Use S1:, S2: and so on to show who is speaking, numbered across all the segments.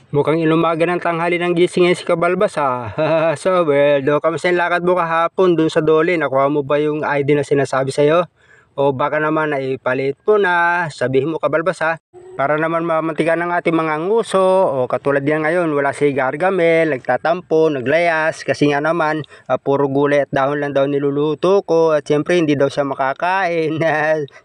S1: Mukhang inumaga ng tanghali ng gising ngayon si Kabalbas ha. So well, kamusta yung lakad mo kahapon dun sa Dole? Nakuha mo ba yung ID na sinasabi sa'yo? O baka naman ay palit mo na, sabihin mo Kabalbas ha. Para naman mamantikan ng ating mga nguso, o katulad yan ngayon, wala si Gargamel, nagtatampo, naglayas, kasi nga naman, puro gulay at dahon lang daw niluluto ko, at siyempre hindi daw siya makakain.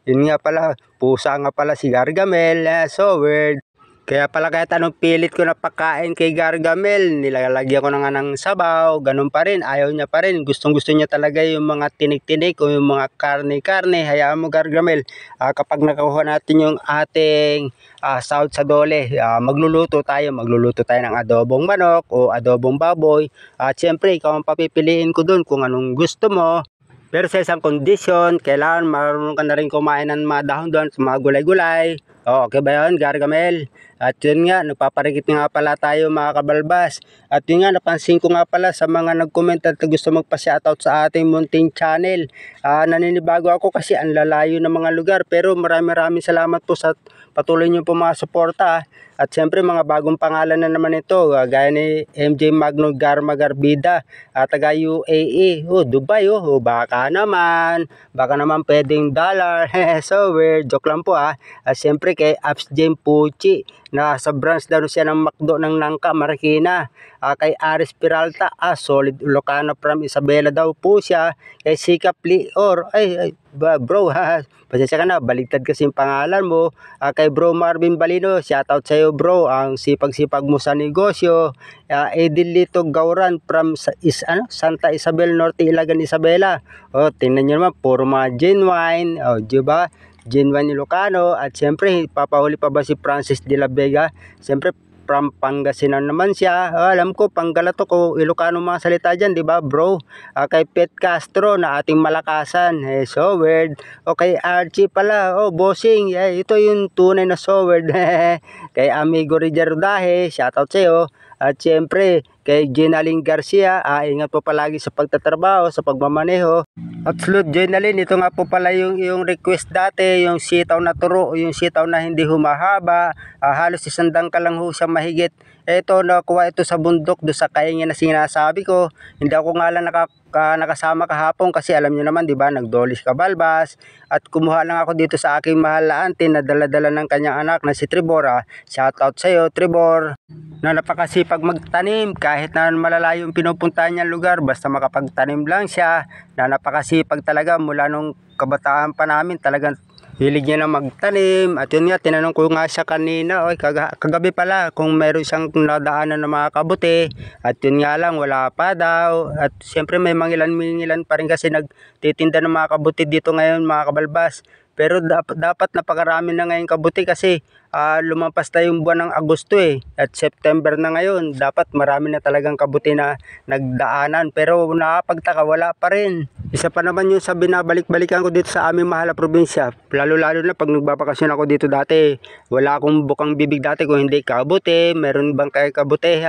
S1: Yun nga pala, pusa nga pala si Gargamel, so weird. Kaya pala kahit anong pilit ko na pagkain kay Gargamel, nilalagyan ko na nga ng sabaw, ganun pa rin, ayaw niya pa rin. Gustong gusto niya talaga yung mga tinik-tinik o yung mga karne-karne. Hayaan mo Gargamel, kapag nakuha natin yung ating sahod sa Dole, magluluto tayo ng adobong manok o adobong baboy. At syempre, ikaw ang papipiliin ko dun kung anong gusto mo. Pero sa isang kondisyon, kailangan marunong ka na rin kumain ng mga dahon doon sa mga gulay-gulay. O, okay ba yun, Gargamel? At yun nga, nagpaparikit nga pala tayo mga Kabalbas. At yun nga, napansin ko nga pala sa mga nag-comment at gusto magpa-shoutout sa ating munting channel. Naninibago ako kasi ang lalayo ng mga lugar. Pero maraming salamat po sa patuloy niyo po mga suporta. At siyempre mga bagong pangalan na naman ito, gaya ni MJ Magno Garma Garbida, taga UAE, Dubai, baka naman pwedeng dollar. So weird, joke lang po siyempre kay Abs Jane Pucci, na sa branch daw siya ng McDo ng Nangka, Marikina. Kay Aris Peralta, solid Ilocano from Isabela daw po siya. Kay Sikap Lior, bro pasensya ka na, baligtad kasi yung pangalan mo. Kay bro Marvin Balino, shoutout sa iyo bro, ang sipag-sipag mo sa negosyo. Edilito Gauran from Santa Isabel Norte, Ilagan, Isabela. Tingnan nyo naman, puro mga genuine, diba? Genuine Ilocano. At siyempre, papahuli pa ba si Francis de la Vega? Siyempre, from Pangasinan naman siya. Alam ko, Panggalatok o Ilocano mga salita dyan, di ba bro? Kay Pet Castro na ating malakasan. So weird. Kay Archie pala, bossing. Ito yung tunay na so weird. Kay Amigo Rijardahe, shoutout sa'yo. At siyempre, kay Ginaline Garcia, ingat po palagi sa pagtatrabaho, sa pagmamaneho. At salute Ginaline, ito nga po pala yung request dati, yung sitaw na turo, yung sitaw na hindi humahaba, halos 100 ka lang ho siya mahigit. Ito, nakuha ito sa bundok, do sa kaingin na sinasabi ko. Hindi ako nga lang nakasama kahapon kasi alam nyo naman, di ba, nagdolis Kabalbas. At kumuha lang ako dito sa aking mahal na auntie na dala-dala ng kanyang anak na si Tribor. Shoutout sa iyo, Tribor, na napakasipag magtanim kahit na malalayo yung pinupuntahan niyang lugar, basta makapagtanim lang siya, na napakasipag talaga mula nung kabataan pa namin, talagang hilig niya na magtanim. At yun nga, tinanong ko nga siya kanina, kagabi pala, kung meron siyang nadaanan ng mga kabuti. At yun nga lang, wala pa daw. At siyempre may mangilan pa rin kasi nagtitinda ng mga kabuti dito ngayon mga Kabalbas. Pero dapat napakarami na ngayon kabuti kasi lumampas na yung buwan ng Agosto at September na ngayon. Dapat marami na talagang kabuti na nagdaanan, pero nakapagtaka wala pa rin. Isa pa naman yung sa binabalik-balikan ko dito sa aming mahal na probinsya, lalo-lalo na pag nagbabakasyon ako dito dati. Wala akong bukang bibig dati kung hindi kabuti. Meron bang kayo kabuti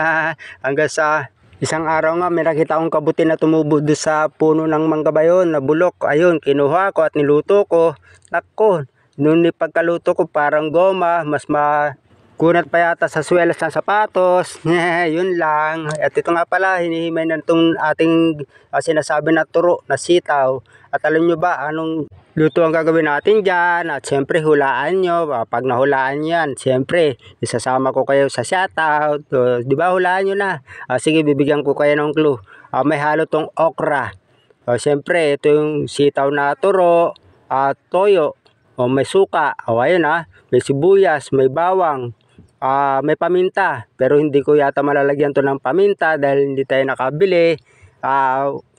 S1: hanggang sa isang araw nga may nakita akong kabuti na tumubo doon sa puno ng manggabayon na bulok. Ayun, kinuha ko at niluto ko. Nako, nung pagkaluto ko parang goma, mas kunat pa yata sa swelas ng sapatos. Yun lang. At ito nga pala, hinihimay na itong ating sinasabi na turo, na sitaw. At alam nyo ba, anong luto ang gagawin natin dyan? At siyempre, hulaan nyo. Pag nahulaan yan, siyempre, isasama ko kayo sa shoutout. Di ba, hulaan nyo na. Sige, bibigyan ko kayo ng clue. May halo tong okra. Siyempre, ito yung sitaw na turo, toyo, may suka, ayun may sibuyas, may bawang, may paminta, pero hindi ko yata malalagyan to ng paminta dahil hindi tayo nakabili.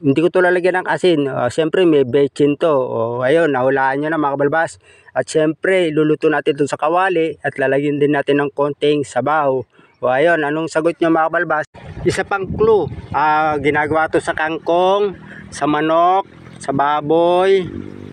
S1: Hindi ko to lalagyan ng asin. Siyempre may bechin to. Ayun, nahulaan nyo na mga Kabalbas. At siyempre iluluto natin to sa kawali at lalagyan din natin ng konting sabaw. Ayun, anong sagot nyo mga Kabalbas? Isa pang clue, ginagawa to sa kangkong, sa manok, sa baboy.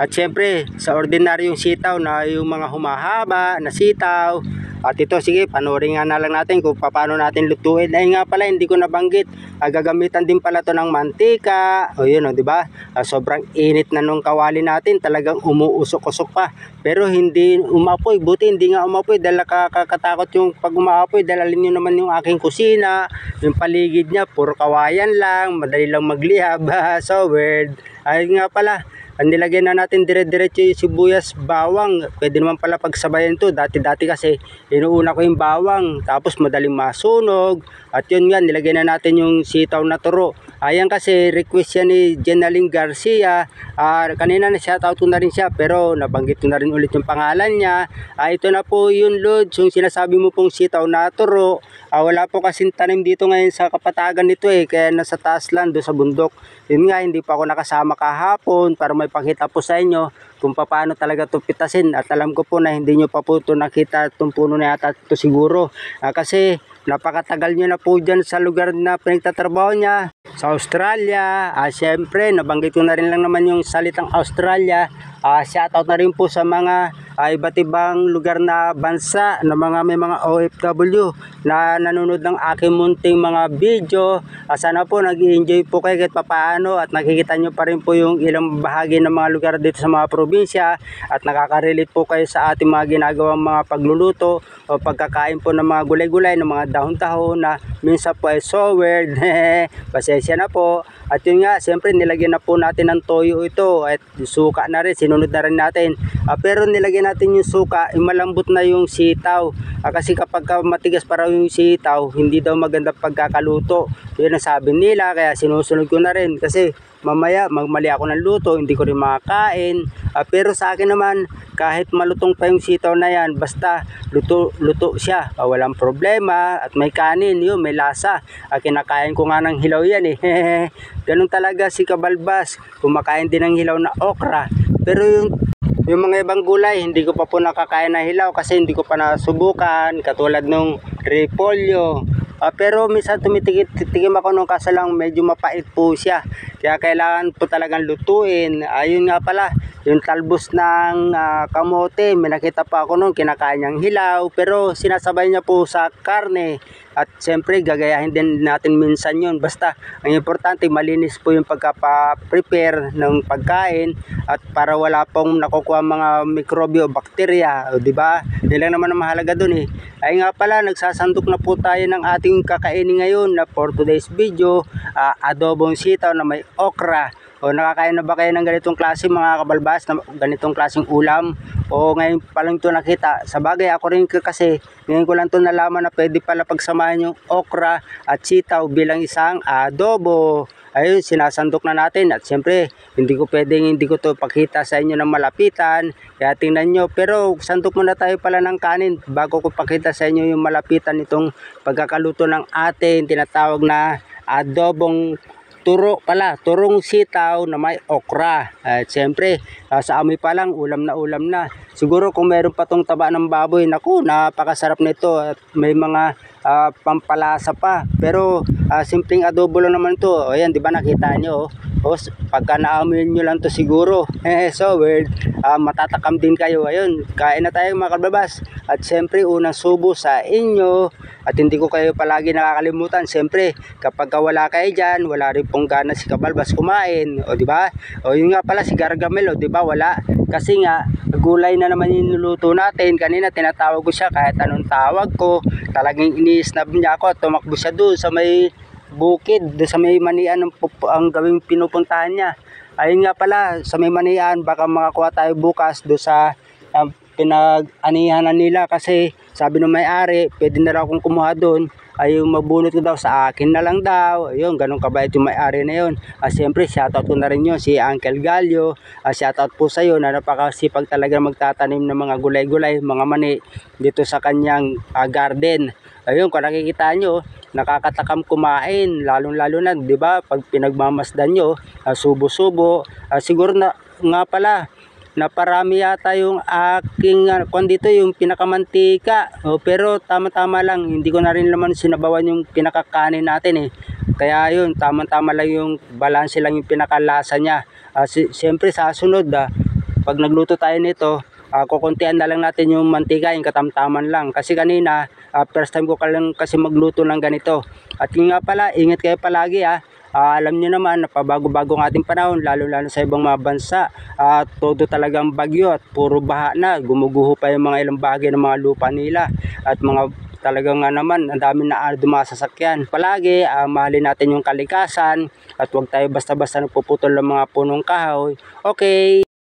S1: At syempre, sa ordinaryong sitaw na yung mga humahaba na sitaw. At ito, sige, panoorin nga na lang natin kung paano natin lutuin. Ay nga pala, hindi ko nabanggit. Gagamitan din pala to ng mantika. O yun, di ba? Sobrang init na nung kawali natin. Talagang umuusok-usok pa. Pero hindi umapoy. Buti hindi nga umapoy dahil nakakatakot yung pag umapoy. Dahil alin nyo naman yung aking kusina. Yung paligid niya, puro kawayan lang. Madali lang maglihab. So weird. Ay nga pala. Nilagyan na natin dire-diretso yung sibuyas, bawang. Pwede naman pala pagsabayan to. Dati-dati kasi inuuna ko yung bawang. Tapos madaling masunog. At yun nga, nilagyan na natin yung sitaw na turo. Ayan kasi request yan ni Jenaline Garcia. Kanina na shoutout ko na rin siya. Pero nabanggit ko na rin ulit yung pangalan niya. Ito na po yung Lods. Yung sinasabi mo pong sitaw na turo. Wala po kasing tanim dito ngayon sa kapatagan nito Kaya nasa taas lang doon sa bundok. Yun nga, hindi pa ako nakasama kahapon para may pakita po sa inyo kung paano talaga ito pitasin. At alam ko po na hindi nyo pa po ito nakita itong puno na yata ito siguro. Kasi napakatagal nyo na po dyan sa lugar na pinagtatrabaho niya sa Australia. Siyempre, nabanggit ko na rin lang naman yung salitang Australia. Shoutout na rin po sa mga iba't ibang lugar na bansa na may mga OFW na nanonood ng aking munting mga video. Sana po nag-i-enjoy po kayo kahit papaano at nakikita nyo pa rin po yung ilang bahagi ng mga lugar dito sa mga probinsya at nakaka-relate po kayo sa ating mga ginagawang mga pagluluto o pagkakain po ng mga gulay-gulay, ng mga dahon-dahon na minsan po ay so weird. Pasensya na po. At yun nga, siyempre nilagyan na po natin ng toyo ito at suka na rin, sinunod na rin natin. Pero nilagyan natin yung suka, malambot na yung sitaw. Kasi kapag matigas para yung sitaw, hindi daw maganda pagkakaluto. Yun ang sabi nila, kaya sinusunod ko na rin. Kasi mamaya magmali ako ng luto, hindi ko rin makakain. Pero sa akin naman, kahit malutong pa yung sitaw na yan, basta luto siya, walang problema. At may kanin, yun, may lasa. Kinakain ko nga ng hilaw yan Ganun talaga si Kabalbas, kumakain din ng hilaw na okra. Pero yung mga ibang gulay, hindi ko pa po nakakain na hilaw kasi hindi ko pa nasubukan, katulad nung repolyo. Pero minsan tumitikim ako nung kasalang medyo mapait po siya. Kaya kailangan po talagang lutuin. Ayun nga pala, yung talbos ng kamote, may nakita pa ako nung kinakain niyang hilaw. Pero sinasabay niya po sa karne. At siyempre gagayahin din natin minsan yun. Basta ang importante malinis po yung pagkapa-prepare ng pagkain. At para wala pong nakukuha mga mikrobyo o bakterya. Di ba? Hindi lang naman ang mahalaga dun Ay nga pala, nagsasandok na po tayo ng ating kakainin ngayon na for today's video, adobong sitaw na may okra. Nakakain na ba kayo ng ganitong klase mga Kabalbas, na ganitong klaseng ulam? Ngayon pa lang ito nakita. Sa bagay, ako rin kasi ngayon ko lang ito nalaman na pwede pala pagsamahin yung okra at sitaw bilang isang adobo. Ayun, sinasandok na natin at siyempre hindi ko ito pakita sa inyo ng malapitan, kaya tingnan nyo. Pero sandok muna tayo pala ng kanin bago ko pakita sa inyo yung malapitan nitong pagkakaluto ng ating tinatawag na adobong turong sitaw na may okra. At siyempre sa amoy pa lang ulam na. Siguro kung meron pa tong taba ng baboy, naku, napakasarap nito at may mga pampalasa pa. Pero simpleng adobo lang naman to. Ayan, di ba nakita nyo? Pagka naamoy nyo lang to siguro, so weird, matatakam din kayo. Ayun, kain na tayo mga Kabalbas. At siyempre unang subo sa inyo. At hindi ko kayo palagi nakakalimutan. Siyempre kapag wala kayo dyan, wala rin pong gana si Kabalbas kumain. Di ba? Yun nga pala si Gargamel, di ba? Wala. Kasi nga gulay na naman yung nuluto natin. Kanina tinatawag ko siya kahit anong tawag ko. Talagang ini-snub niya ako at tumakbo siya doon sa may bukid, doon sa may manian ang gawing pinupuntahan niya. Ayun nga pala, sa may manian baka makakuha tayo bukas doon sa pinag-anihanan nila kasi sabi ng may-ari, pwede na raw akong kumuha doon. Yung mabunot ko daw sa akin na lang daw. Ayun, ganun kabait yung may-ari na yun. Siyempre, shoutout ko na rin yun, si Uncle Gallo. Shoutout po sa iyo na napakasipag talaga magtatanim ng mga gulay-gulay, mga mani dito sa kanyang garden. Ayun, kung nakikita nyo, nakakatakam kumain, lalong-lalo na, di ba? Pag pinagmamasdan nyo, subo-subo. Siguro na nga pala, naparami yata yung aking dito yung pinakamantika. Pero tama-tama lang, hindi ko na rin naman sinabawan yung pinakakanin natin Kaya yun, tama-tama lang yung balanse lang yung pinakalasa niya. Siyempre sa sunod, pag nagluto tayo nito, kukuntian na lang natin yung mantika, yung katamtaman lang. Kasi kanina, first time ko lang kasi magluto ng ganito. At yun nga pala, ingat kayo palagi ha. Alam nyo naman, napabago-bago ng ating panahon, lalo-lalo sa ibang mga bansa. Todo talagang bagyo at puro baha na. Gumuguho pa yung mga ilang bagay ng mga lupa nila. At mga talagang nga naman, ang dami na dumasasakyan. Palagi, mahalin natin yung kalikasan at huwag tayo basta-basta nagpuputol ng mga punong kahoy. Okay.